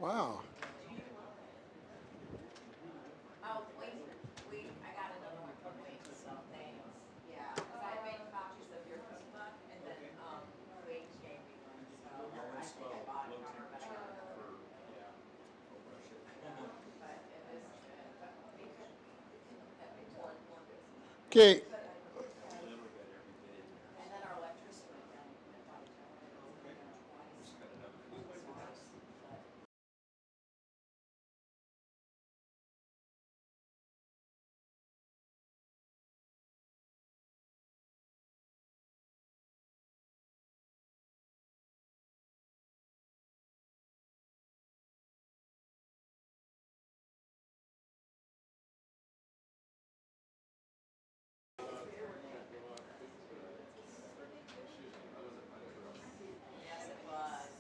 Wow. Oh, I got another one from Wings, so thanks. Yeah, because I made copies of your cookie book, and then Wings gave me one, so I think I bought it from her, but I got another one. But it was good. But we can look at that report more good. Okay. And then our electricity went down by the time it went down twice. But yes, it was.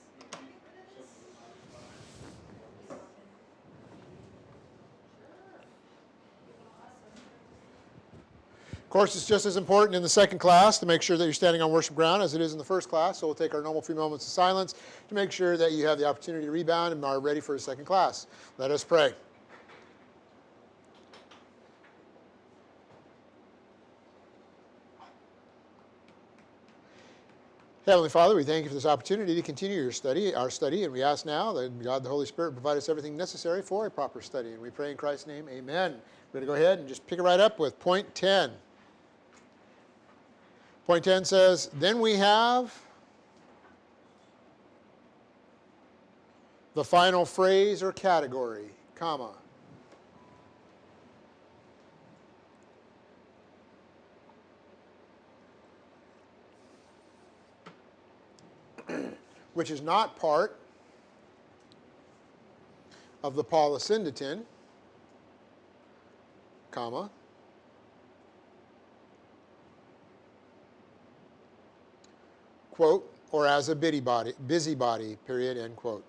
Of course, it's just as important in the second class to make sure that you're standing on worship ground as it is in the first class. So we'll take our normal few moments of silence to make sure that you have the opportunity to rebound and are ready for the second class. Let us pray. Heavenly Father, we thank you for this opportunity to continue our study, and we ask now that God the Holy Spirit provide us everything necessary for a proper study. And we pray in Christ's name, amen. We're going to go ahead and just pick it right up with point 10. Point 10 says, then we have the final phrase or category, comma. Which is not part of the polysyndeton, comma, quote, or as a busybody, period, end quote.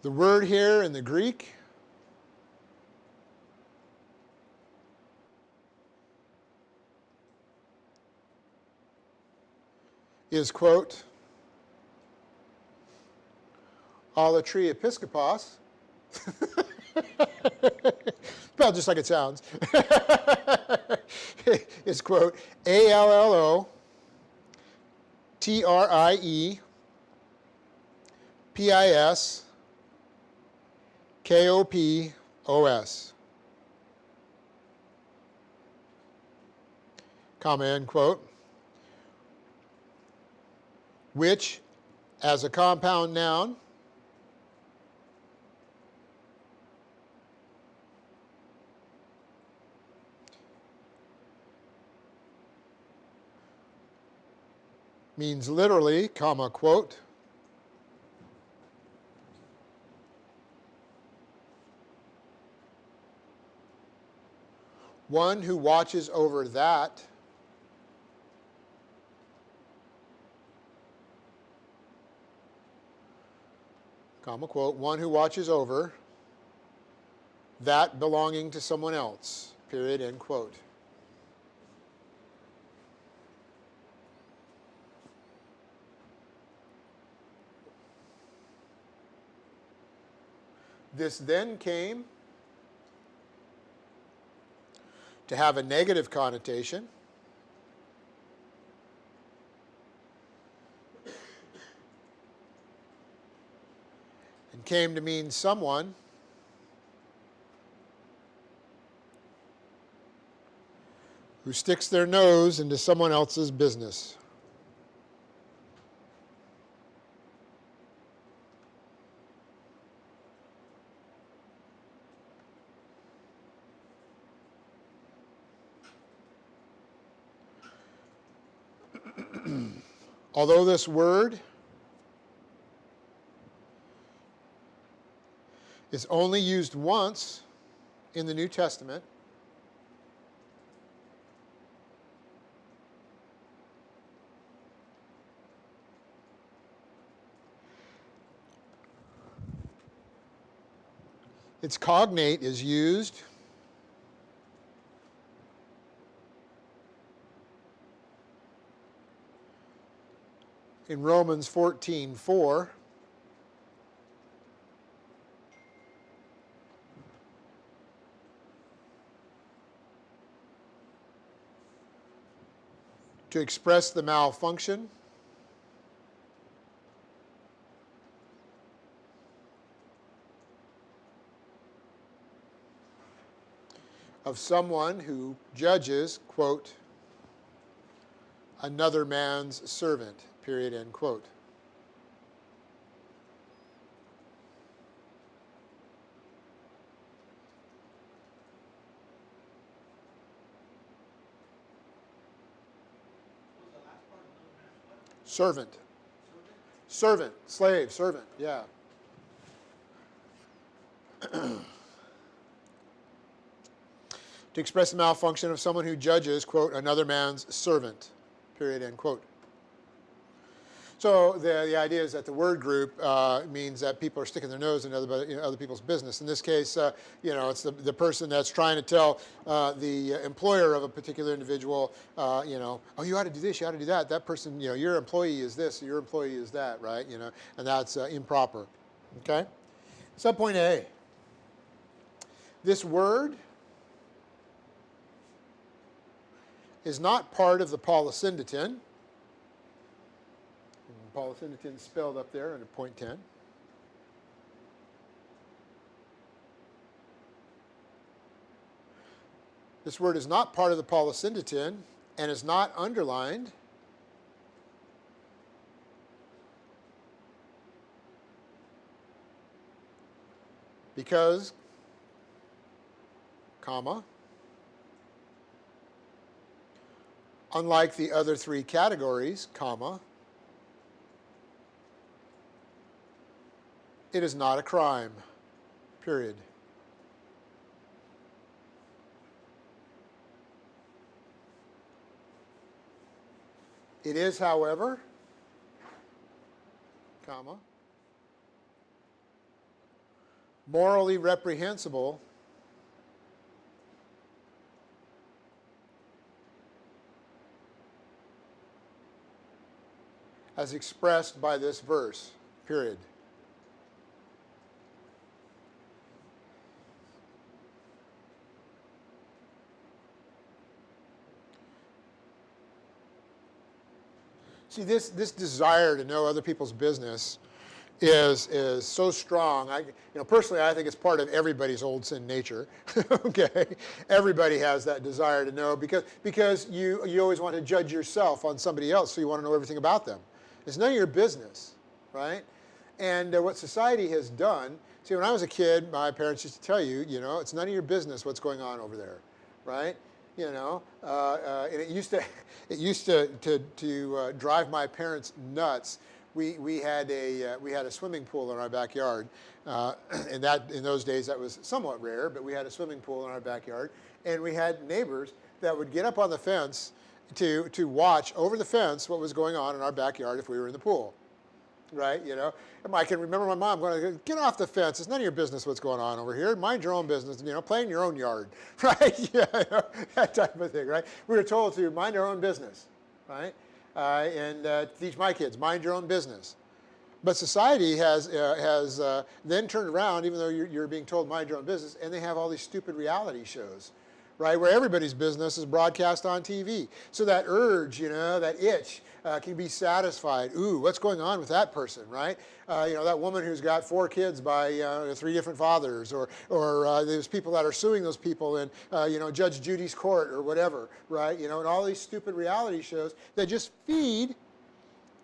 The word here in the Greek is, quote, alatri episkopos. Spelled just like it sounds. It's, quote, ALLOTRIEPISKOPOS, comma, end quote, which, as a compound noun, means literally, comma, quote, one who watches over that comma, quote, one who watches over that belonging to someone else, period, end quote. This then came to have a negative connotation and came to mean someone who sticks their nose into someone else's business. Although this word is only used once in the New Testament, Its cognate is used in Romans 14:4. To express the malfunction of someone who judges, quote, another man's servant, period, end quote. Servant. Servant, slave, servant, yeah. To express the malfunction of someone who judges, quote, another man's servant, period, end quote. So the idea is that the word group means that people are sticking their nose in other people's business. In this case, it's the person that's trying to tell the employer of a particular individual, oh, you ought to do this, you ought to do that. That person, your employee is this, your employee is that, right? And that's improper. Okay? Subpoint A. This word is not part of the polysyndeton. Polysyndeton spelled up there under point 10. This word is not part of the polysyndeton and is not underlined because, comma, unlike the other three categories, comma, it is not a crime, period. It is, however, comma, morally reprehensible as expressed by this verse, period. See, this desire to know other people's business is so strong. Personally, I think it's part of everybody's old sin nature. Okay, everybody has that desire to know because you always want to judge yourself on somebody else, so you want to know everything about them. It's none of your business, right? And what society has done. See, when I was a kid, my parents used to tell you, it's none of your business what's going on over there, right? And it used to drive my parents nuts. We had a swimming pool in our backyard, and in those days that was somewhat rare. But we had a swimming pool in our backyard, and we had neighbors that would get up on the fence to watch over the fence what was going on in our backyard if we were in the pool, right? And I can remember my mom going, "Get off the fence! It's none of your business what's going on over here. Mind your own business. Play in your own yard," right? Yeah, that type of thing, right? We were told to mind our own business, right? And teach my kids, mind your own business. But society has then turned around, even though you're being told mind your own business, and they have all these stupid reality shows, right, where everybody's business is broadcast on TV. So that urge, that itch can be satisfied. Ooh, what's going on with that person, right? That woman who's got 4 kids by 3 different fathers, or there's people that are suing those people in, Judge Judy's court or whatever, right? And all these stupid reality shows that just feed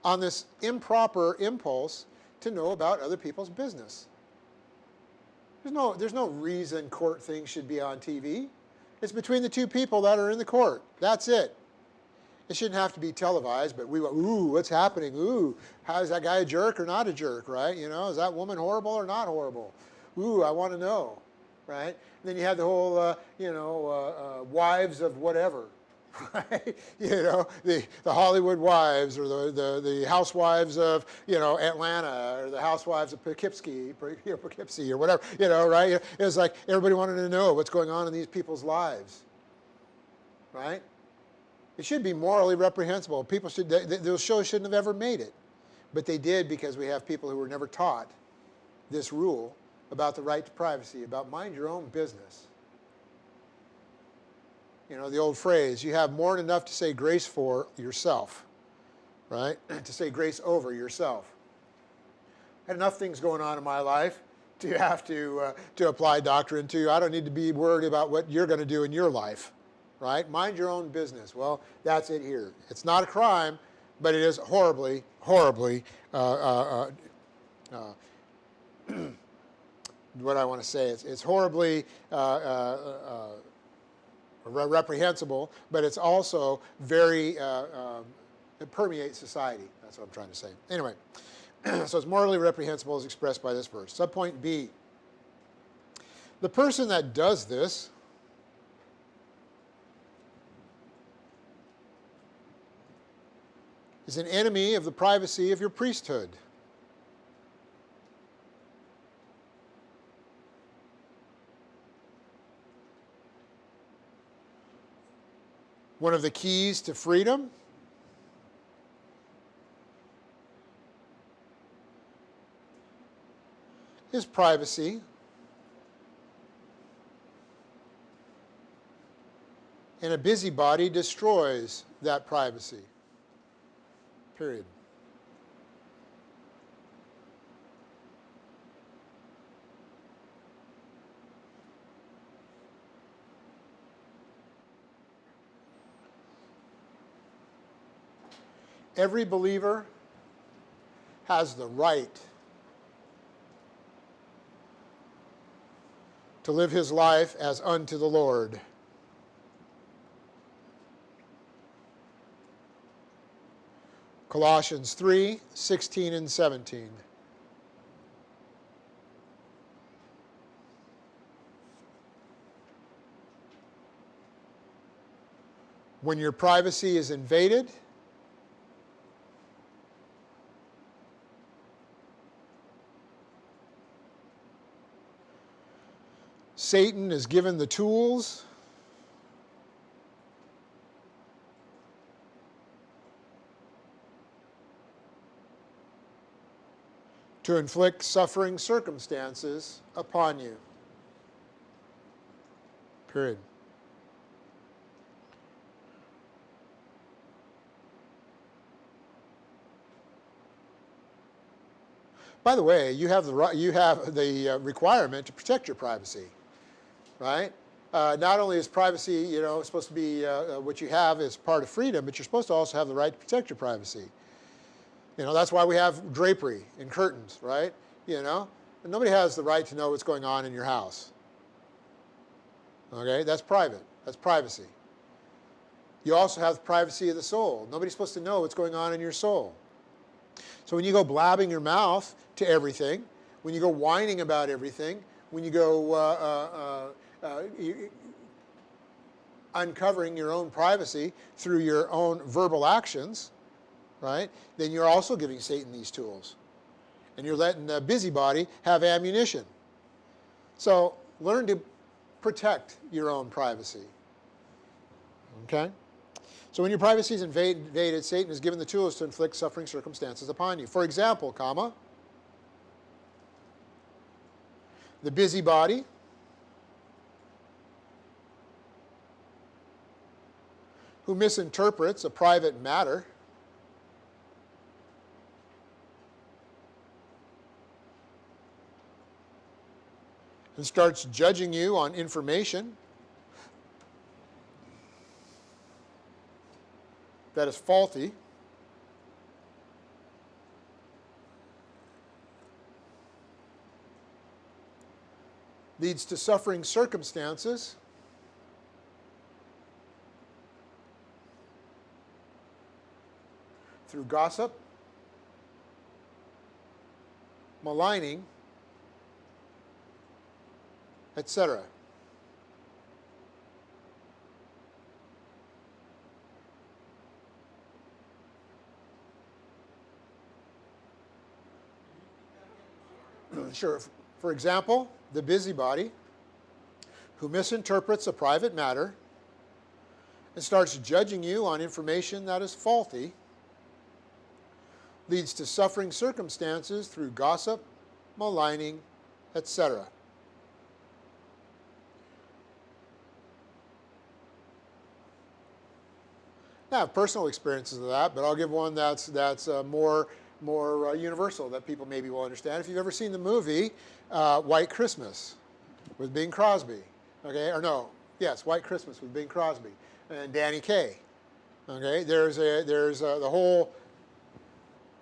on this improper impulse to know about other people's business. There's no reason court things should be on TV. It's between the 2 people that are in the court. That's it. It shouldn't have to be televised, but we go, ooh, what's happening? Ooh, how is that guy a jerk or not a jerk, right? Is that woman horrible or not horrible? Ooh, I want to know, right? And then you have the whole, wives of whatever, right? You know, the Hollywood wives or the housewives of, you know, Atlanta or the housewives of Poughkeepsie, Poughkeepsie or whatever, you know, right? It's like everybody wanted to know what's going on in these people's lives, right? It should be morally reprehensible. People should, those shows shouldn't have ever made it. But they did because we have people who were never taught this rule about the right to privacy, about mind your own business. You know, the old phrase, you have more than enough to say grace for yourself, right? To say grace over yourself. I had enough things going on in my life to have to apply doctrine to. I don't need to be worried about what you're going to do in your life, right? Mind your own business. Well, that's it here. It's not a crime, but it is horribly, horribly, what I want to say, it's horribly reprehensible, but it's also very, it permeates society. That's what I'm trying to say. Anyway, so it's morally reprehensible as expressed by this verse. Subpoint B. The person that does this is an enemy of the privacy of your priesthood. One of the keys to freedom is privacy. And a busybody destroys that privacy. Period. Every believer has the right to live his life as unto the Lord. Colossians 3:16 and 17. When your privacy is invaded, Satan is given the tools to inflict suffering circumstances upon you. Period. By the way, you have the requirement to protect your privacy, right? Not only is privacy, you know, supposed to be what you have as part of freedom, but you're supposed to also have the right to protect your privacy. You know, that's why we have drapery and curtains, right? You know, and nobody has the right to know what's going on in your house. Okay, that's private. That's privacy. You also have the privacy of the soul. Nobody's supposed to know what's going on in your soul. So when you go blabbing your mouth to everything, when you go whining about everything, when you go uncovering your own privacy through your own verbal actions, right, then you're also giving Satan these tools. And you're letting the busybody have ammunition. So learn to protect your own privacy. Okay? So when your privacy is invaded, Satan is given the tools to inflict suffering circumstances upon you. For example, the busybody who misinterprets a private matter and starts judging you on information that is faulty, leads to suffering circumstances through gossip, maligning, etc. Sure. For example, the busybody who misinterprets a private matter and starts judging you on information that is faulty leads to suffering circumstances through gossip, maligning, etc. I have personal experiences of that, but I'll give one that's more universal that people maybe will understand. If you've ever seen the movie White Christmas with Bing Crosby, okay, or no, yes, White Christmas with Bing Crosby and Danny Kaye. Okay, there's the whole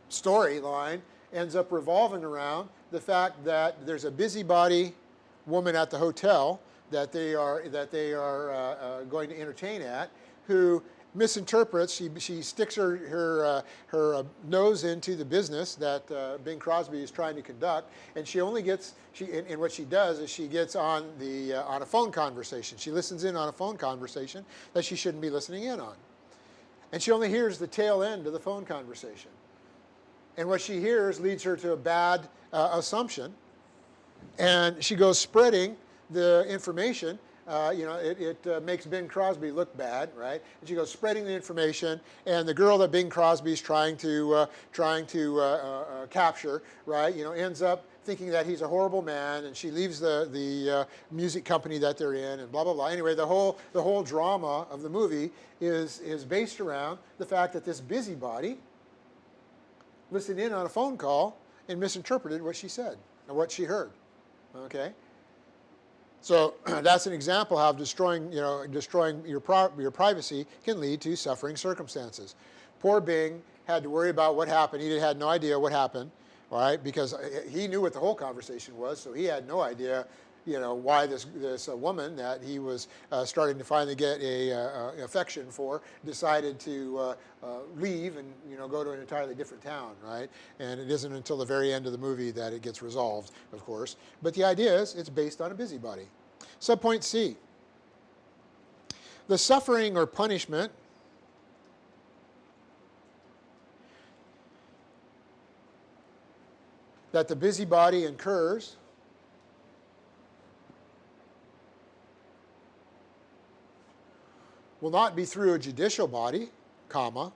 storyline ends up revolving around the fact that there's a busybody woman at the hotel that they are going to entertain at, who misinterprets. She sticks her nose into the business that Bing Crosby is trying to conduct, and she only gets and what she does is she gets on a phone conversation. She listens in on a phone conversation that she shouldn't be listening in on, and she only hears the tail end of the phone conversation. And what she hears leads her to a bad assumption, and she goes spreading the information. It makes Bing Crosby look bad, right? And she goes spreading the information, and the girl that Bing Crosby's trying to capture, right? Ends up thinking that he's a horrible man, and she leaves the music company that they're in, and blah blah blah. Anyway, the whole drama of the movie is based around the fact that this busybody listened in on a phone call and misinterpreted what she said or what she heard. Okay. So that's an example how destroying your privacy can lead to suffering circumstances. Poor Bing had to worry about what happened. He had no idea what happened, right? Because he knew what the whole conversation was, so he had no idea, why this woman that he was starting to finally get a affection for decided to leave and go to an entirely different town, right? And it isn't until the very end of the movie that it gets resolved, of course. But the idea is it's based on a busybody. Subpoint C. The suffering or punishment that the busybody incurs will not be through a judicial body, comma.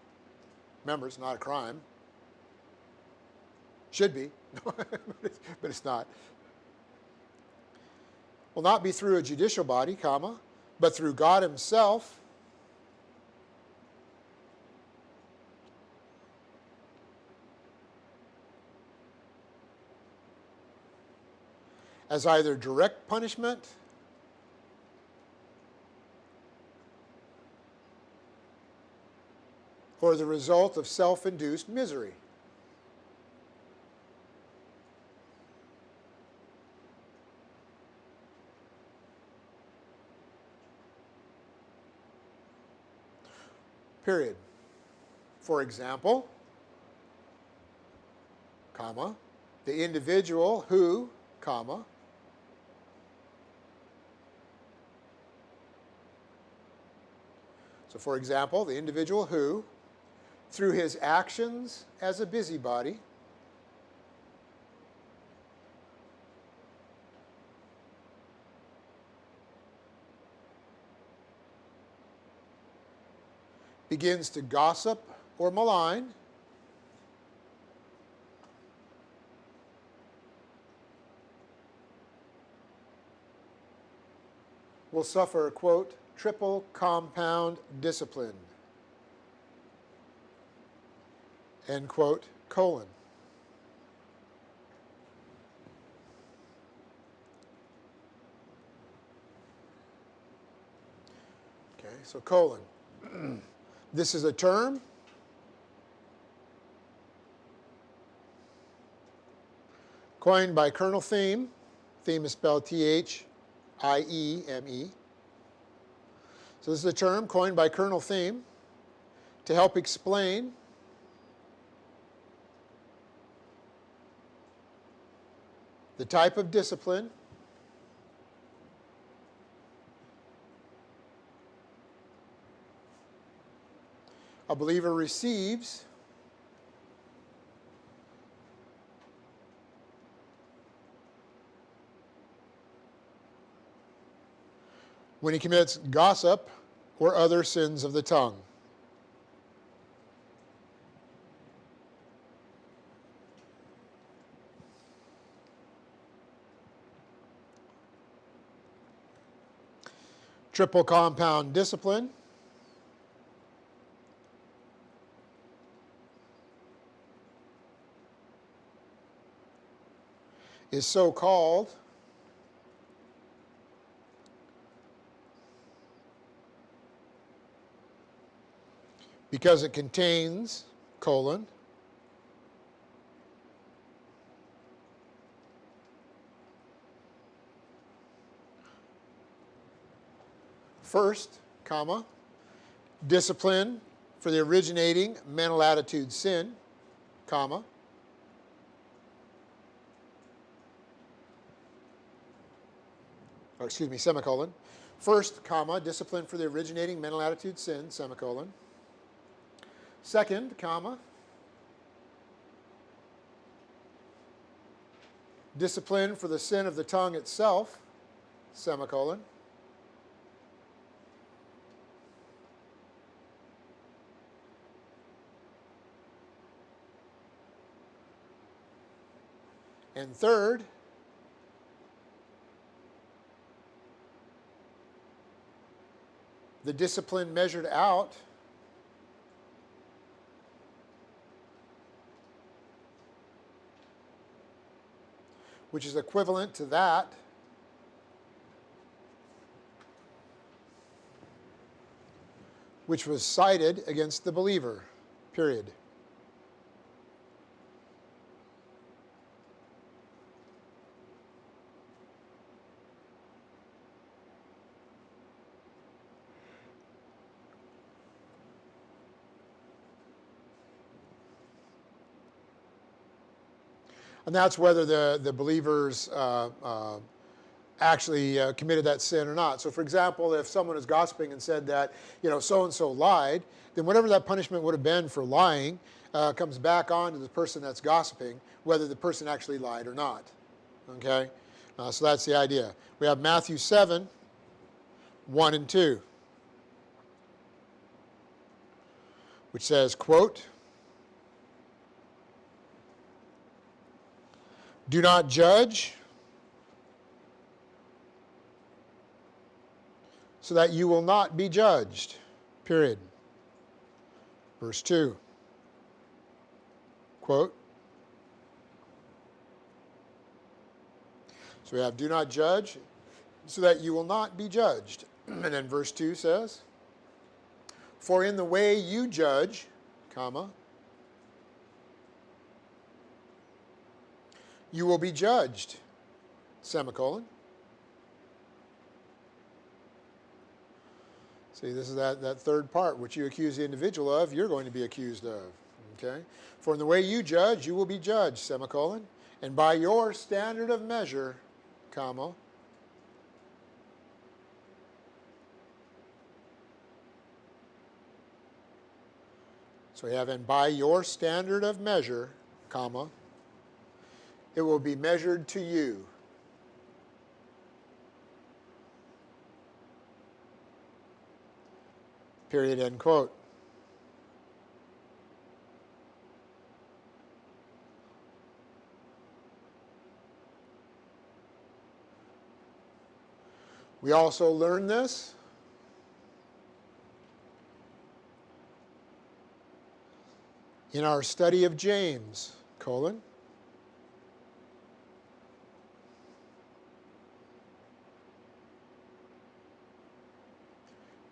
Remember, it's not a crime. Should be, but it's not. Will not be through a judicial body, comma, but through God himself, as either direct punishment or the result of self-induced misery. Period. For example, comma, the individual who, comma, so for example, the individual who, through his actions as a busybody, begins to gossip or malign, will suffer, quote, triple compound discipline, end quote, colon. Okay, so colon. This is a term coined by Colonel Thieme. Thieme is spelled Thieme. So this is a term coined by Colonel Thieme to help explain the type of discipline a believer receives when he commits gossip or other sins of the tongue. Triple compound discipline is so called because it contains, colon, first, comma, discipline for the originating mental attitude sin, comma, or excuse me, semicolon. First, comma, discipline for the originating mental attitude sin, semicolon. Second, comma, discipline for the sin of the tongue itself, semicolon. And third, the discipline measured out which is equivalent to that which was cited against the believer, period. And that's whether the believers actually committed that sin or not. So for example, if someone is gossiping and said that, so-and-so lied, then whatever that punishment would have been for lying comes back on to the person that's gossiping, whether the person actually lied or not. Okay? So that's the idea. We have Matthew 7, 1 and 2, which says, quote, "Do not judge, so that you will not be judged." Period. Verse 2. Quote. So we have "do not judge, so that you will not be judged." And then verse 2 says, "For in the way you judge, comma, you will be judged," semicolon. See, this is that third part. Which you accuse the individual of, you're going to be accused of. Okay? "For in the way you judge, you will be judged," semicolon. "And by your standard of measure, comma, so we have, "and by your standard of measure, comma, it will be measured to you." Period, end quote. We also learn this in our study of James, colon,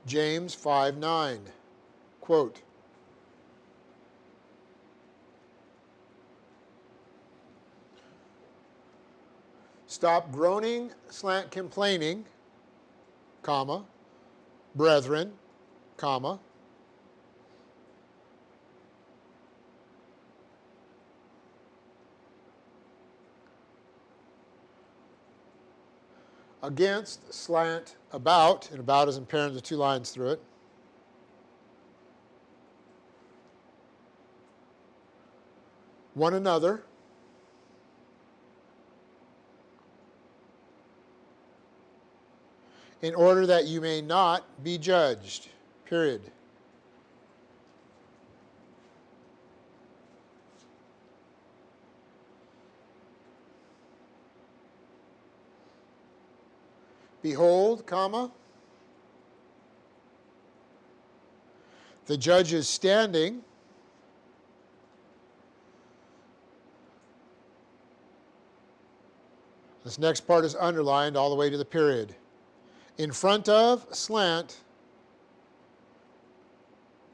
James 5:9, quote, "Stop groaning, complaining, comma, brethren, comma, against, slant, about," and about is in pairs with two lines through it, "one another, in order that you may not be judged. Period. Behold, comma, the judge is standing. This next part is underlined all the way to the period. In front of, slant,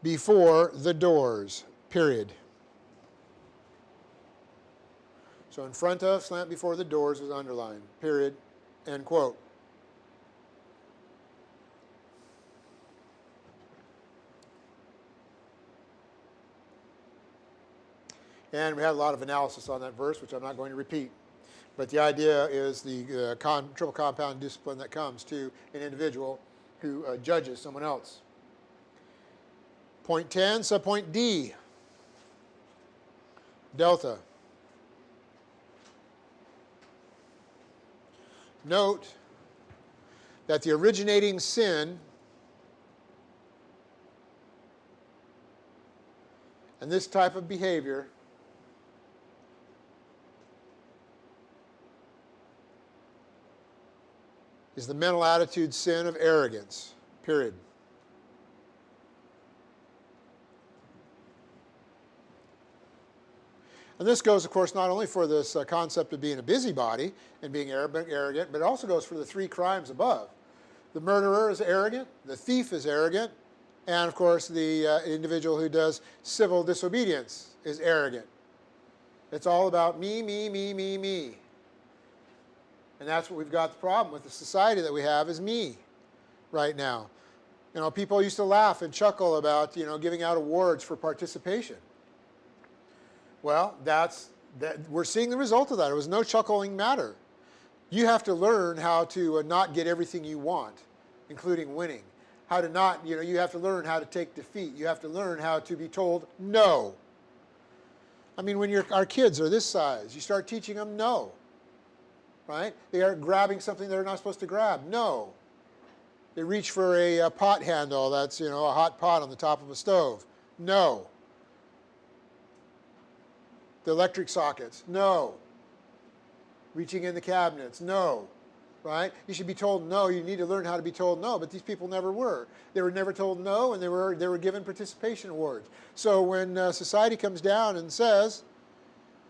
before the doors, period. So in front of, slant before the doors is underlined, period, end quote. And we had a lot of analysis on that verse, which I'm not going to repeat. But the idea is the triple compound discipline that comes to an individual who judges someone else. Point 10, subpoint D, delta. Note that the originating sin and this type of behavior is the mental attitude sin of arrogance, period. And this goes, of course, not only for this concept of being a busybody and being arrogant, but it also goes for the three crimes above. The murderer is arrogant, the thief is arrogant, and, of course, the individual who does civil disobedience is arrogant. It's all about me, me, me, me, me. And that's what we've got the problem with. The society that we have is me right now. You know, people used to laugh and chuckle about, giving out awards for participation. Well, we're seeing the result of that. It was no chuckling matter. You have to learn how to not get everything you want, including winning. How to not, you have to learn how to take defeat. You have to learn how to be told no. I mean, when our kids are this size, you start teaching them no. Right? They are grabbing something they're not supposed to grab. No. They reach for a pot handle that's, a hot pot on the top of a stove. No. The electric sockets. No. Reaching in the cabinets. No. Right? You should be told no. You need to learn how to be told no, but these people never were. They were never told no, and they were given participation awards. So when society comes down and says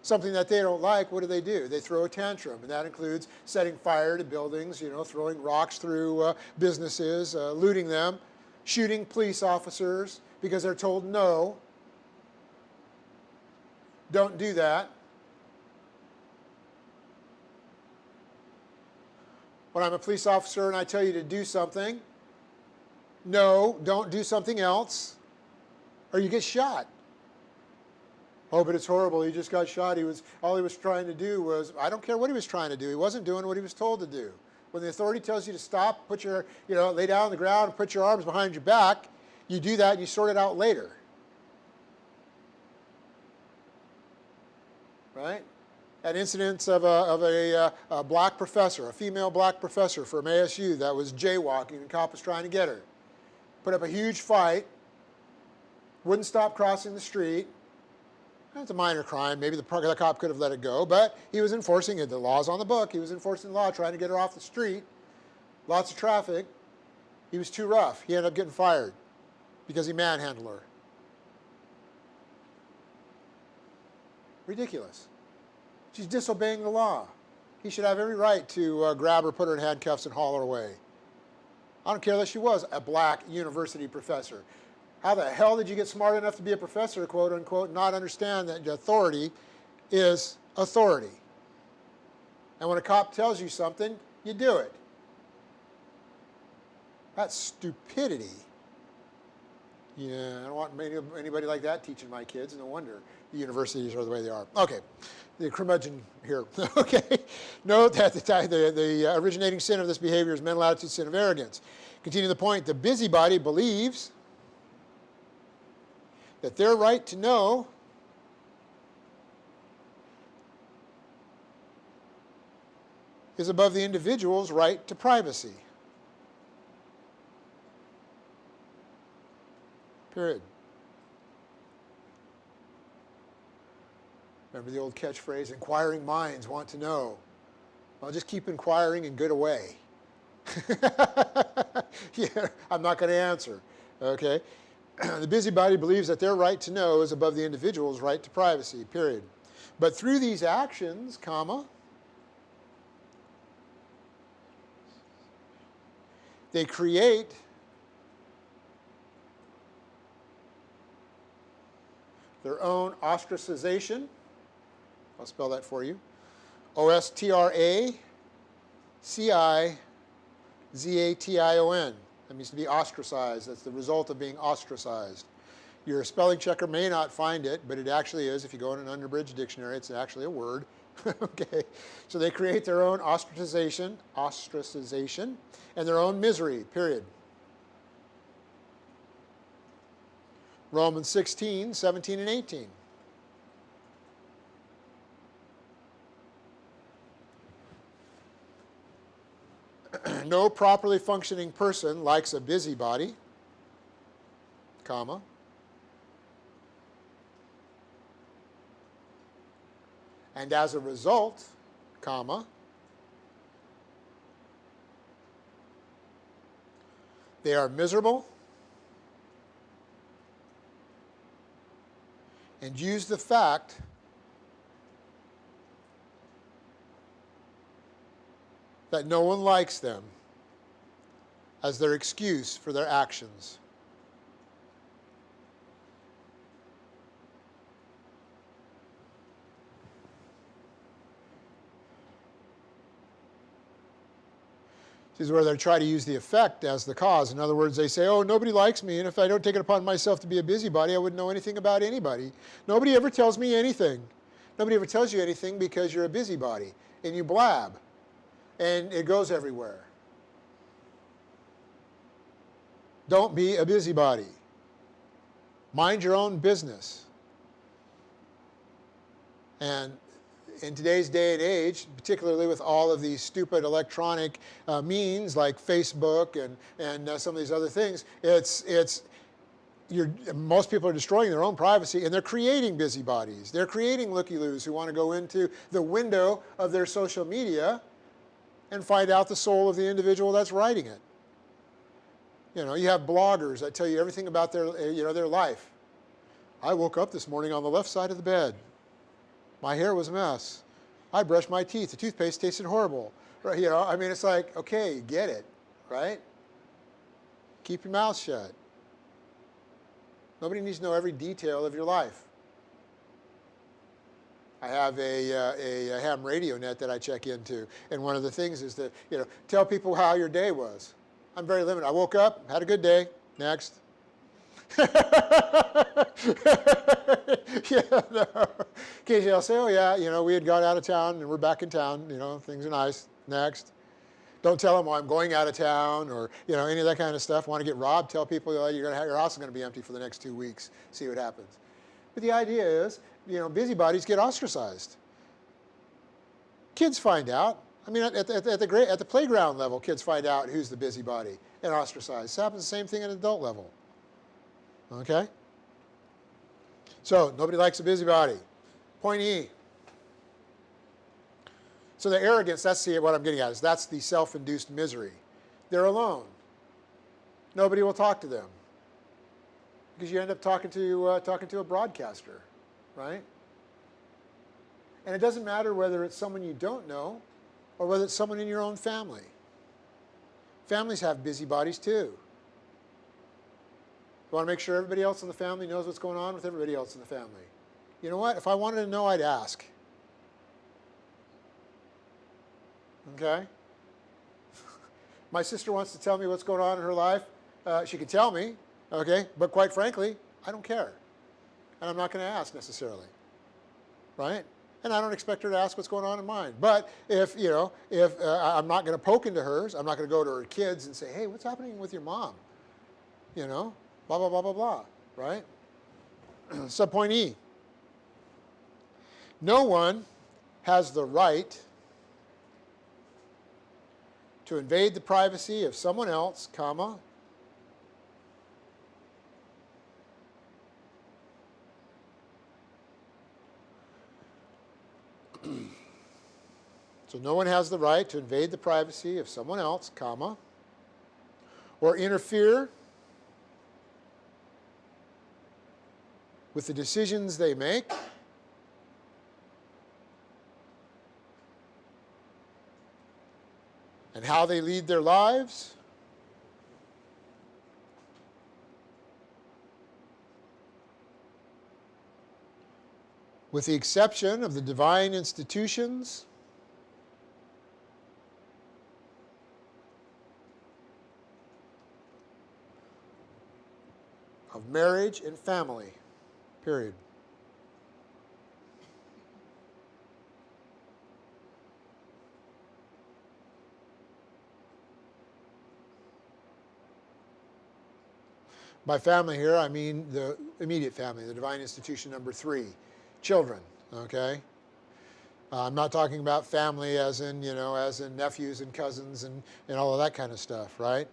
something that they don't like, what do? They throw a tantrum, and that includes setting fire to buildings, throwing rocks through businesses, looting them, shooting police officers because they're told no. Don't do that. When I'm a police officer and I tell you to do something, no, don't do something else, or you get shot. Oh, but it's horrible. He just got shot. All he was trying to do was, I don't care what he was trying to do. He wasn't doing what he was told to do. When the authority tells you to stop, lay down on the ground and put your arms behind your back, you do that and you sort it out later. Right? Had incidents of a black professor, a female black professor from ASU that was jaywalking and the cop was trying to get her. Put up a huge fight, wouldn't stop crossing the street. It's a minor crime. Maybe the cop could have let it go, but he was enforcing it. The law's on the book. He was enforcing the law, trying to get her off the street. Lots of traffic. He was too rough. He ended up getting fired because he manhandled her. Ridiculous. She's disobeying the law. He should have every right to grab her, put her in handcuffs, and haul her away. I don't care that she was a black university professor. How the hell did you get smart enough to be a professor, quote unquote, and not understand that authority is authority? And when a cop tells you something, you do it. That's stupidity. Yeah, I don't want anybody like that teaching my kids. No wonder the universities are the way they are. Okay, the curmudgeon here. Okay, note that the originating sin of this behavior is mental attitude sin of arrogance. Continuing the point, the busybody believes that their right to know is above the individual's right to privacy. Period. Remember the old catchphrase, inquiring minds want to know. Well, just keep inquiring and get away. Yeah, I'm not going to answer. Okay? The busybody believes that their right to know is above the individual's right to privacy, period. But through these actions, comma, they create their own ostracization. I'll spell that for you. O-S-T-R-A-C-I-Z-A-T-I-O-N. That means to be ostracized. That's the result of being ostracized. Your spelling checker may not find it, but it actually is. If you go in an unabridged dictionary, it's actually a word. Okay, so they create their own ostracization, and their own misery, period. Romans 16, 17, and 18. No properly functioning person likes a busybody, comma, and as a result, comma, they are miserable and use the fact that no one likes them as their excuse for their actions. This is where they try to use the effect as the cause. In other words, they say, oh, nobody likes me, and if I don't take it upon myself to be a busybody, I wouldn't know anything about anybody. Nobody ever tells me anything. Nobody ever tells you anything because you're a busybody, and you blab, and it goes everywhere. Don't be a busybody. Mind your own business. And in today's day and age, particularly with all of these stupid electronic means like Facebook and some of these other things, most people are destroying their own privacy, and they're creating busybodies. They're creating looky-loos who want to go into the window of their social media and find out the soul of the individual that's writing it. You know, you have bloggers that tell you everything about their life. I woke up this morning on the left side of the bed. My hair was a mess. I brushed my teeth. The toothpaste tasted horrible. Right, you know, I mean, it's like, okay, get it, right? Keep your mouth shut. Nobody needs to know every detail of your life. I have a ham radio net that I check into, and one of the things is to, tell people how your day was. I'm very limited. I woke up, had a good day. Next. Occasionally I'll say, oh yeah, we had gone out of town and we're back in town, things are nice. Next. Don't tell them, I'm going out of town, or any of that kind of stuff. Want to get robbed? Tell people your house is going to be empty for the next 2 weeks. See what happens. But the idea is, busybodies get ostracized. Kids find out. I mean, at the playground level, kids find out who's the busybody and ostracized. It happens the same thing at adult level. Okay? So, nobody likes a busybody. Point E. So the arrogance, that's what I'm getting at, is that's the self-induced misery. They're alone. Nobody will talk to them. Because you end up talking to a broadcaster, right? And it doesn't matter whether it's someone you don't know or whether it's someone in your own family. Families have busybodies too. You want to make sure everybody else in the family knows what's going on with everybody else in the family. You know what? If I wanted to know, I'd ask. Okay? My sister wants to tell me what's going on in her life. She can tell me, okay? But quite frankly, I don't care. And I'm not going to ask necessarily. Right? And I don't expect her to ask what's going on in mine. But if I'm not going to poke into hers, I'm not going to go to her kids and say, hey, what's happening with your mom? Blah, blah, blah, blah, blah, right? Subpoint E. No one has the right to invade the privacy of someone else, comma, So no one has the right to invade the privacy of someone else, comma, or interfere with the decisions they make and how they lead their lives, with the exception of the divine institutions of marriage and family, period. By family here, I mean the immediate family, the divine institution number 3, children, okay? I'm not talking about family as in, as in nephews and cousins and all of that kind of stuff, right?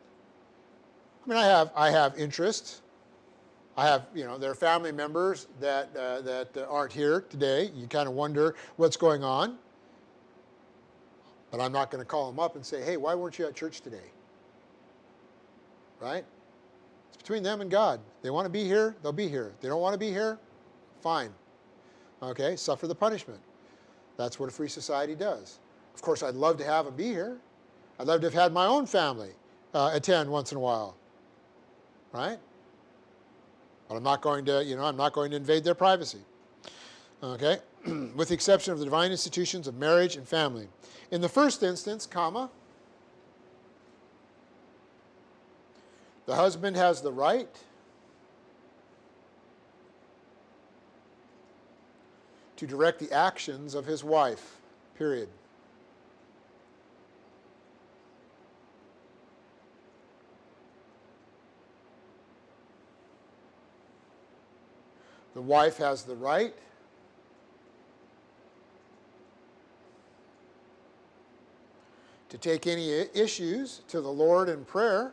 I mean, I have interests. I have, there are family members that aren't here today. You kind of wonder what's going on. But I'm not going to call them up and say, hey, why weren't you at church today? Right? It's between them and God. They want to be here, they'll be here. They don't want to be here, fine. Okay, suffer the punishment. That's what a free society does. Of course, I'd love to have them be here. I'd love to have had my own family attend once in a while. Right? But I'm not going to, I'm not going to invade their privacy. Okay? With the exception of the divine institutions of marriage and family. In the first instance, comma, the husband has the right to direct the actions of his wife, period. The wife has the right to take any issues to the Lord in prayer.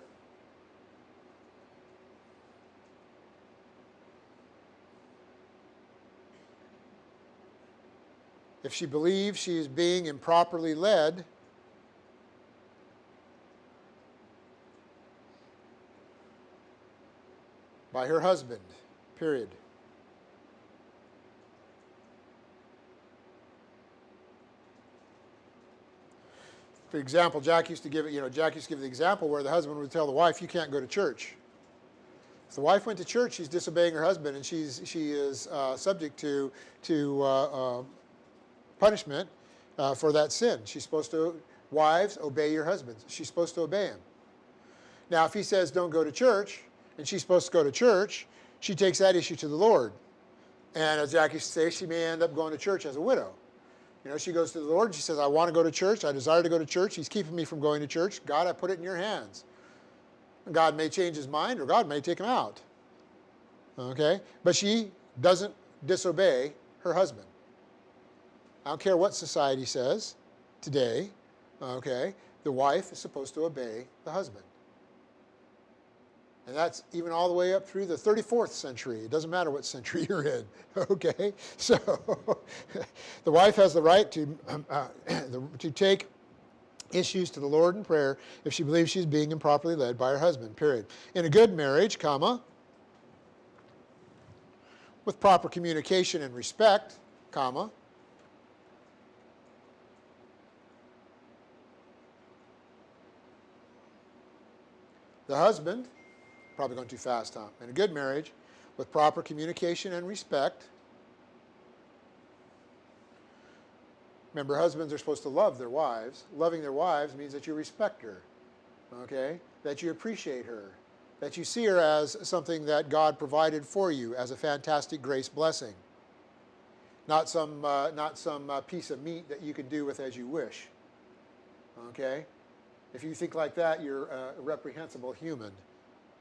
If she believes she is being improperly led by her husband, period. For example, Jack used to give the example where the husband would tell the wife, you can't go to church. If the wife went to church, she's disobeying her husband, and she is subject to punishment for that sin. She's supposed to, wives, obey your husbands. She's supposed to obey him. Now, if he says don't go to church, and she's supposed to go to church, she takes that issue to the Lord. And as Jack used to say, she may end up going to church as a widow. She goes to the Lord, she says, I want to go to church, I desire to go to church, he's keeping me from going to church. God, I put it in your hands. God may change his mind, or God may take him out. Okay? But she doesn't disobey her husband. I don't care what society says today, okay? The wife is supposed to obey the husband. And that's even all the way up through the 34th century. It doesn't matter what century you're in, okay? So the wife has the right to take issues to the Lord in prayer if she believes she's being improperly led by her husband, period. In a good marriage, comma, with proper communication and respect, comma, the husband, probably going too fast, Tom. In a good marriage, with proper communication and respect. Remember, husbands are supposed to love their wives. Loving their wives means that you respect her, okay? That you appreciate her, that you see her as something that God provided for you as a fantastic grace blessing. Not some piece of meat that you can do with as you wish, okay? If you think like that, you're a reprehensible human.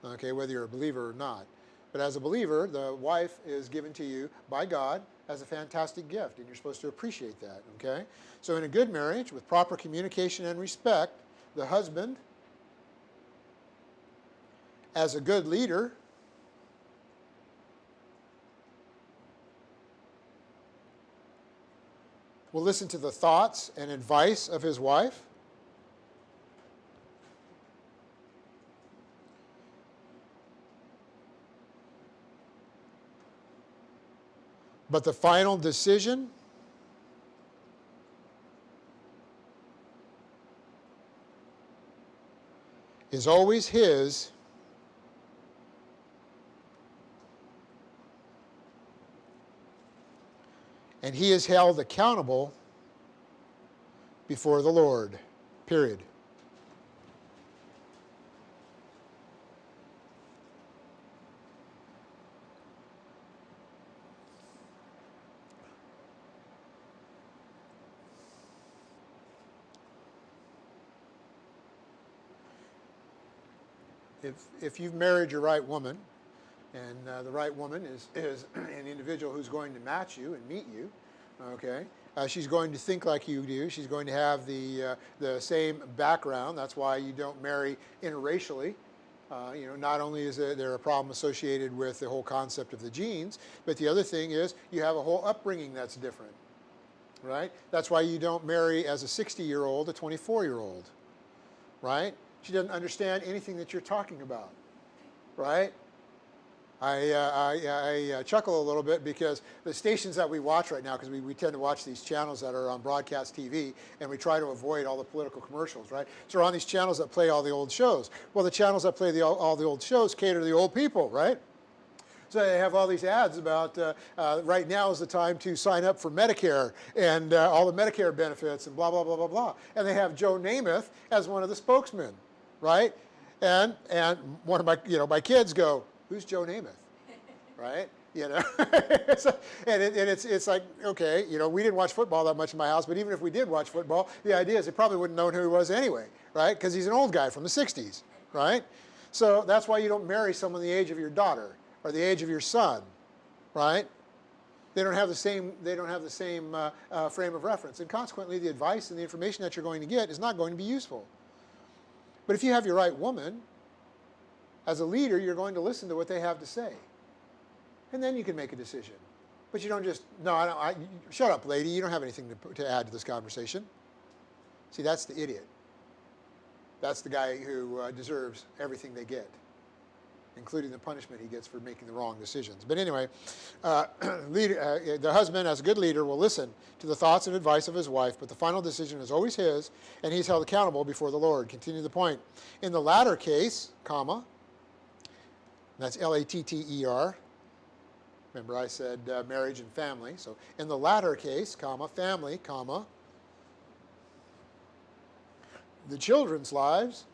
Okay, whether you're a believer or not. But as a believer, the wife is given to you by God as a fantastic gift, and you're supposed to appreciate that, okay? So in a good marriage, with proper communication and respect, the husband, as a good leader, will listen to the thoughts and advice of his wife. But the final decision is always his, and he is held accountable before the Lord. Period. If you've married your right woman, and the right woman is an individual who's going to match you and meet you, okay? She's going to think like you do. She's going to have the same background. That's why you don't marry interracially. Not only is there a problem associated with the whole concept of the genes, but the other thing is you have a whole upbringing that's different, right? That's why you don't marry as a 60-year-old a 24-year-old, right? She doesn't understand anything that you're talking about, right? I chuckle a little bit because the stations that we watch right now, because we tend to watch these channels that are on broadcast TV, and we try to avoid all the political commercials, right? So we're on these channels that play all the old shows. Well, the channels that play all the old shows cater to the old people, right? So they have all these ads about right now is the time to sign up for Medicare and all the Medicare benefits and blah, blah, blah, blah, blah. And they have Joe Namath as one of the spokesmen, right? And one of my kids go, who's Joe Namath, right? And it's like, okay, we didn't watch football that much in my house, but even if we did watch football, the idea is they probably wouldn't know who he was anyway, right? Because he's an old guy from the 60s, right? So that's why you don't marry someone the age of your daughter or the age of your son, right? They don't have the same frame of reference, and consequently, the advice and the information that you're going to get is not going to be useful. But if you have your right woman, as a leader, you're going to listen to what they have to say. And then you can make a decision. But you don't just, no, shut up, lady. You don't have anything to add to this conversation. See, that's the idiot. That's the guy who deserves everything they get, including the punishment he gets for making the wrong decisions. But anyway, the husband, as a good leader, will listen to the thoughts and advice of his wife, but the final decision is always his, and he's held accountable before the Lord. Continue the point. In the latter case, comma, that's Latter. Remember I said marriage and family. So in the latter case, comma, family, comma, the children's lives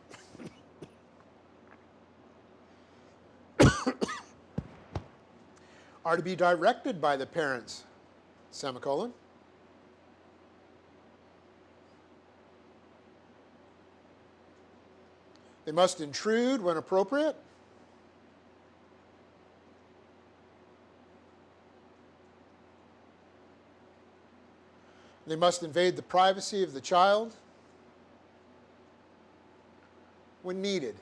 are to be directed by the parents, semicolon. They must intrude when appropriate. They must invade the privacy of the child when needed.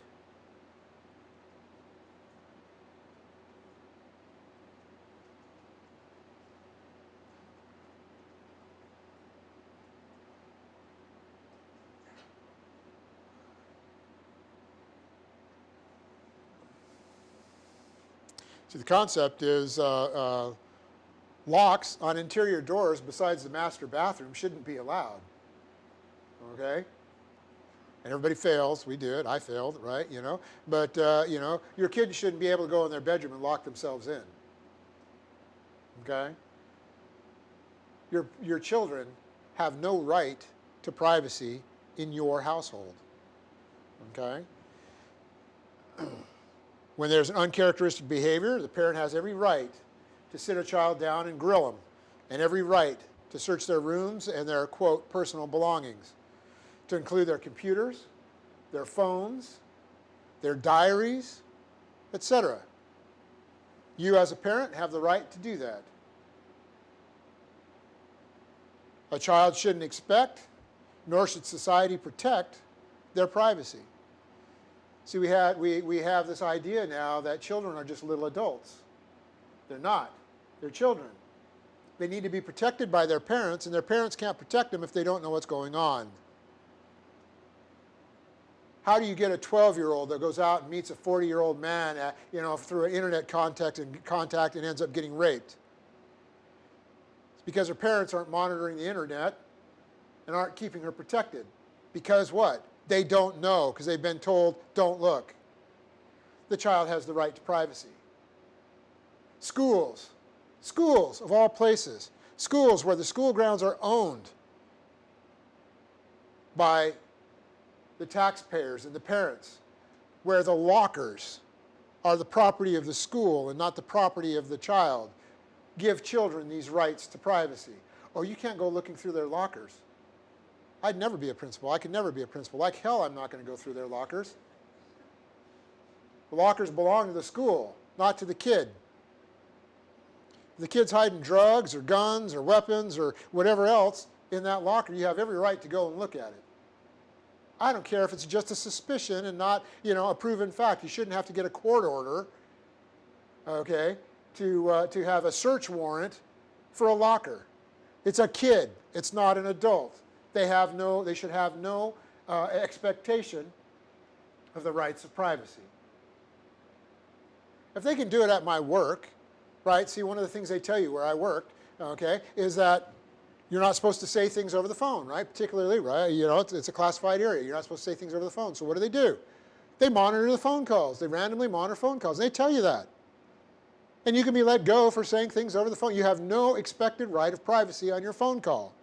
See, the concept is locks on interior doors besides the master bathroom shouldn't be allowed, okay? And everybody fails. We did. I failed, right? But, your kids shouldn't be able to go in their bedroom and lock themselves in, okay? Your children have no right to privacy in your household, okay? When there's an uncharacteristic behavior, the parent has every right to sit a child down and grill them, and every right to search their rooms and their, quote, personal belongings, to include their computers, their phones, their diaries, etc. You as a parent have the right to do that. A child shouldn't expect, nor should society protect, their privacy. See, we have this idea now that children are just little adults. They're not. They're children. They need to be protected by their parents, and their parents can't protect them if they don't know what's going on. How do you get a 12-year-old that goes out and meets a 40-year-old man through an internet contact and ends up getting raped? It's because her parents aren't monitoring the internet and aren't keeping her protected. Because what? They don't know, because they've been told, don't look. The child has the right to privacy. Schools of all places. Schools where the school grounds are owned by the taxpayers and the parents, where the lockers are the property of the school and not the property of the child, give children these rights to privacy. Oh, you can't go looking through their lockers. I'd never be a principal. I could never be a principal. Like hell, I'm not going to go through their lockers. The lockers belong to the school, not to the kid. If the kid's hiding drugs or guns or weapons or whatever else in that locker, you have every right to go and look at it. I don't care if it's just a suspicion and not, a proven fact. You shouldn't have to get a court order, okay, to have a search warrant for a locker. It's a kid. It's not an adult. They should have no expectation of the rights of privacy. If they can do it at my work, right? See, one of the things they tell you where I worked, okay, is that you're not supposed to say things over the phone, right? Particularly, right? It's a classified area. You're not supposed to say things over the phone. So what do? They monitor the phone calls. They randomly monitor phone calls. And they tell you that. And you can be let go for saying things over the phone. You have no expected right of privacy on your phone call.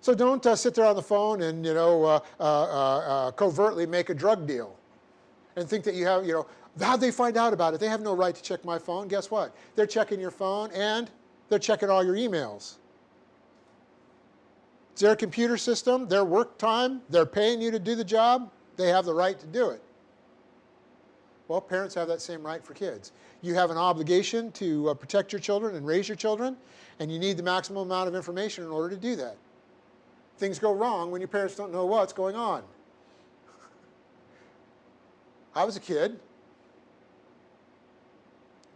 So don't sit there on the phone and, covertly make a drug deal and think that you have, how'd they find out about it? They have no right to check my phone. Guess what? They're checking your phone and they're checking all your emails. It's their computer system, their work time, they're paying you to do the job. They have the right to do it. Well, parents have that same right for kids. You have an obligation to protect your children and raise your children, and you need the maximum amount of information in order to do that. Things go wrong when your parents don't know what's going on. I was a kid.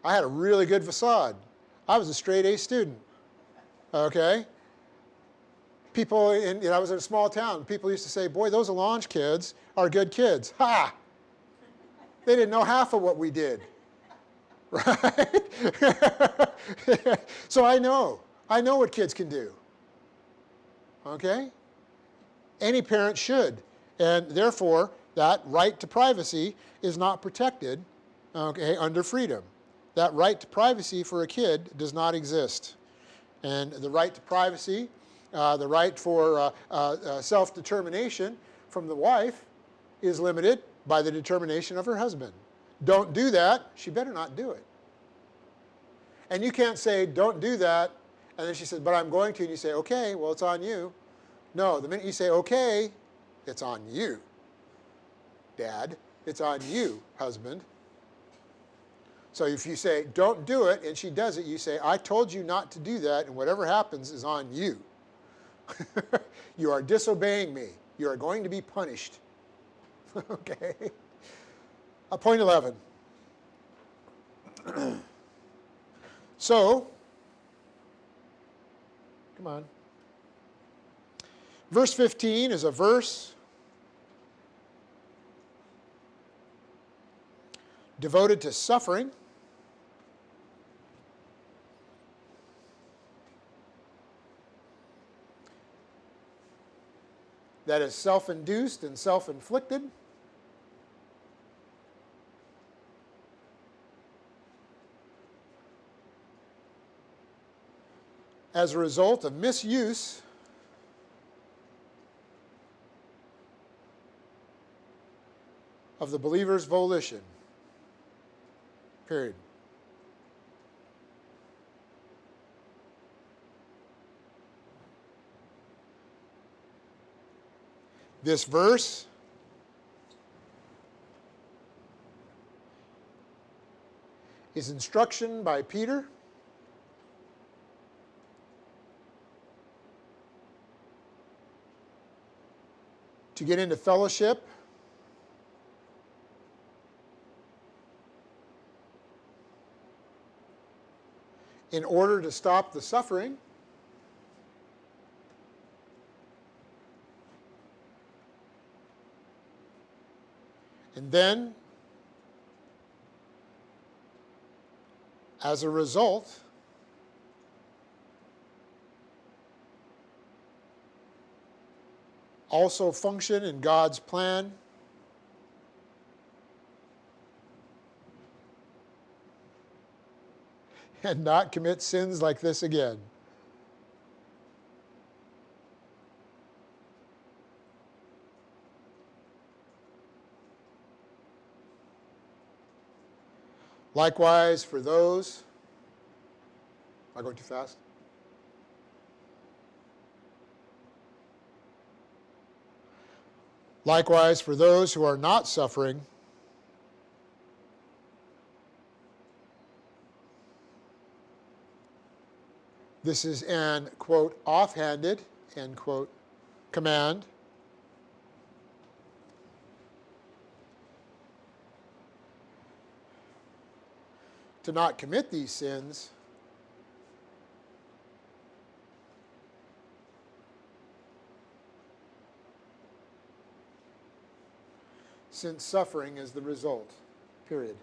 I had a really good facade. I was a straight A student, okay? I was in a small town. People used to say, boy, those Alonge kids are good kids. Ha! They didn't know half of what we did, right? So I know what kids can do, okay? Any parent should, and therefore, that right to privacy is not protected, okay, under freedom. That right to privacy for a kid does not exist. And the right to privacy, the right for self-determination from the wife is limited by the determination of her husband. Don't do that, she better not do it. And you can't say, don't do that, and then she says, but I'm going to, and you say, okay, well, it's on you. No, the minute you say, okay, it's on you, Dad. It's on you, husband. So if you say, don't do it, and she does it, you say, I told you not to do that, and whatever happens is on you. You are disobeying me. You are going to be punished. Okay? Point 11. So, come on. Verse 15 is a verse devoted to suffering. That is self-induced and self-inflicted. As a result of misuse of the believer's volition. Period. This verse is instruction by Peter to get into fellowship in order to stop the suffering. And then, as a result, also function in God's plan and not commit sins like this again. Likewise, for those, am I going too fast? Likewise, for those who are not suffering, this is an, quote, offhanded, end quote, command. To not commit these sins, since suffering is the result, period.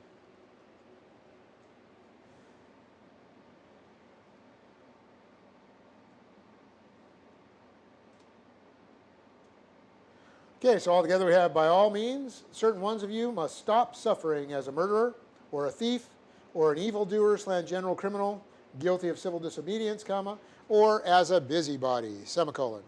Okay, so altogether we have, by all means, certain ones of you must stop suffering as a murderer or a thief or an evildoer / general criminal guilty of civil disobedience, comma, or as a busybody, semicolon.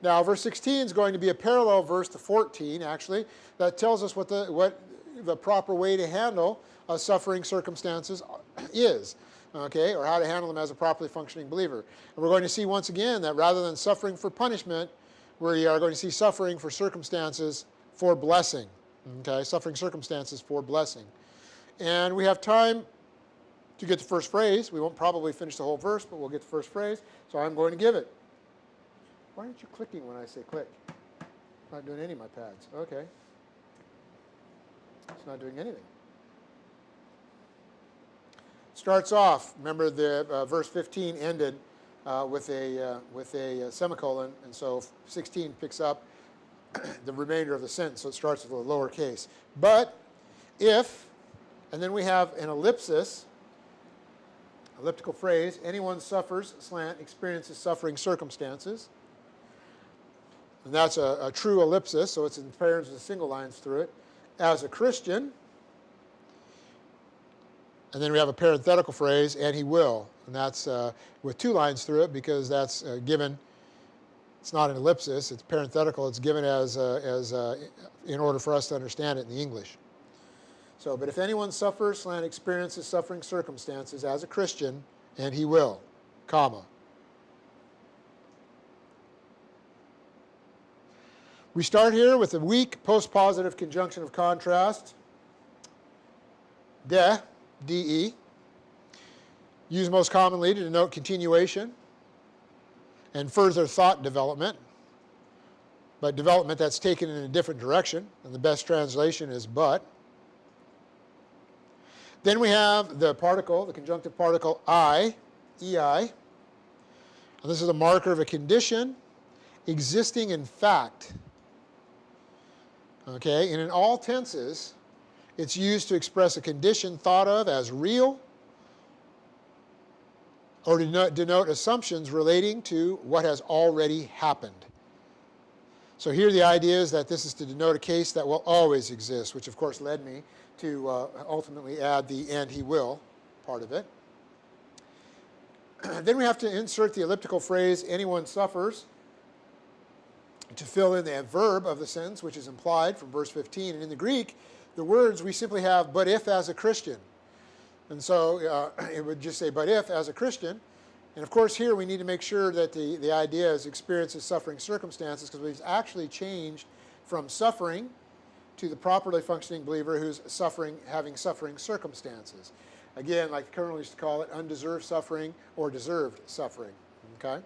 Now, verse 16 is going to be a parallel verse to 14, actually, that tells us what the proper way to handle suffering circumstances is, okay, or how to handle them as a properly functioning believer. And we're going to see once again that rather than suffering for punishment, we are going to see suffering for circumstances for blessing, okay, suffering circumstances for blessing. And we have time to get the first phrase. We won't probably finish the whole verse, but we'll get the first phrase, so I'm going to give it. Why aren't you clicking when I say click? Not doing any of my pads. Okay. It's not doing anything. Starts off, remember the verse 15 ended with a semicolon, and so 16 picks up the remainder of the sentence, so it starts with a lowercase. But if, and then we have an ellipsis, elliptical phrase, anyone suffers, experiences suffering circumstances. And that's a true ellipsis, so it's in pairs with single lines through it. As a Christian, and then we have a parenthetical phrase, and he will. And that's with two lines through it because that's given, it's not an ellipsis, it's parenthetical, it's given as in order for us to understand it in the English. So, but if anyone suffers, experiences suffering circumstances as a Christian, and he will, comma. We start here with a weak postpositive conjunction of contrast, de, de, used most commonly to denote continuation and further thought development, but development that's taken in a different direction, and the best translation is but. Then we have the particle, the conjunctive particle I, ei, and this is a marker of a condition existing in fact. Okay, and in all tenses, it's used to express a condition thought of as real or to denote assumptions relating to what has already happened. So here the idea is that this is to denote a case that will always exist, which of course led me to ultimately add the and he will part of it. Then we have to insert the elliptical phrase, anyone suffers, to fill in the verb of the sentence, which is implied from verse 15. And in the Greek, the words, we simply have, but if as a Christian. And so it would just say, but if as a Christian. And of course here we need to make sure that the idea is experiences suffering circumstances, because we've actually changed from suffering to the properly functioning believer who's suffering, having suffering circumstances. Again, like the colonel used to call it, undeserved suffering or deserved suffering. Okay?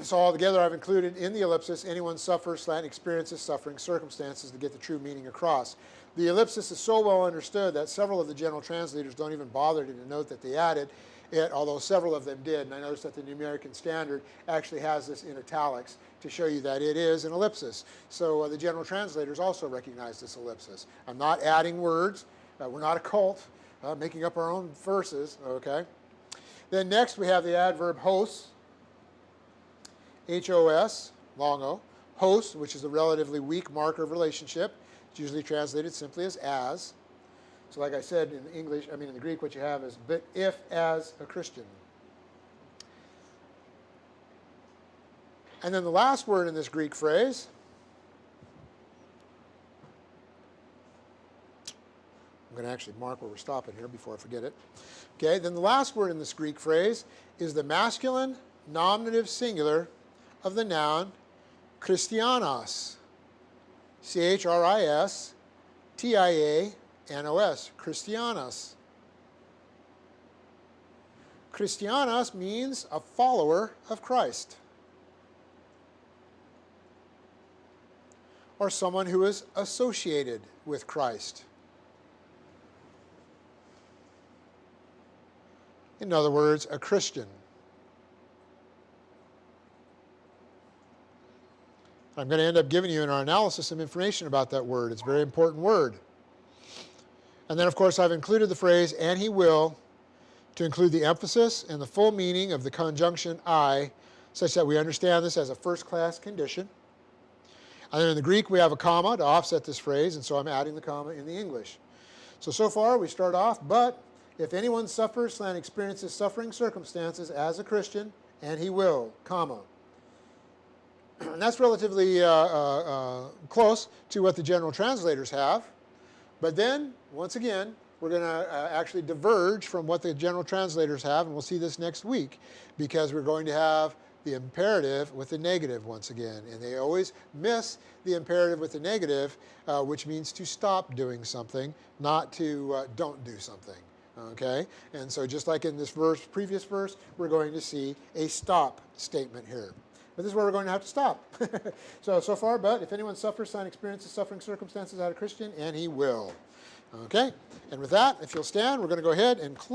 So altogether, I've included in the ellipsis, anyone suffers, experiences suffering circumstances to get the true meaning across. The ellipsis is so well understood that several of the general translators don't even bother to denote that they added it, although several of them did. And I noticed that the New American Standard actually has this in italics to show you that it is an ellipsis. So the general translators also recognize this ellipsis. I'm not adding words. We're not a cult making up our own verses, okay? Then next we have the adverb hos, H-O-S, long O. Hos, which is a relatively weak marker of relationship. It's usually translated simply as. So like I said in the Greek, what you have is but if as a Christian. And then the last word in this Greek phrase, I'm going to actually mark where we're stopping here before I forget it. Okay, then the last word in this Greek phrase is the masculine nominative singular of the noun Christianos. C-H-R-I-S-T-I-A-N-O-S. Christianos. Christianos means a follower of Christ, or someone who is associated with Christ. In other words, a Christian. I'm going to end up giving you in our analysis some information about that word. It's a very important word. And then, of course, I've included the phrase, and he will, to include the emphasis and the full meaning of the conjunction I, such that we understand this as a first-class condition. And then in the Greek, we have a comma to offset this phrase, and so I'm adding the comma in the English. So far, we start off, but if anyone suffers and experiences suffering circumstances as a Christian, and he will, comma. And that's relatively close to what the general translators have. But then, once again, we're going to actually diverge from what the general translators have, and we'll see this next week, because we're going to have the imperative with the negative once again. And they always miss the imperative with the negative, which means to stop doing something, not to don't do something. Okay? And so just like in this previous verse, we're going to see a stop statement here. But this is where we're going to have to stop. So far, but if anyone suffers and experiences suffering circumstances as a Christian, and he will. Okay? And with that, if you'll stand, we're going to go ahead and close.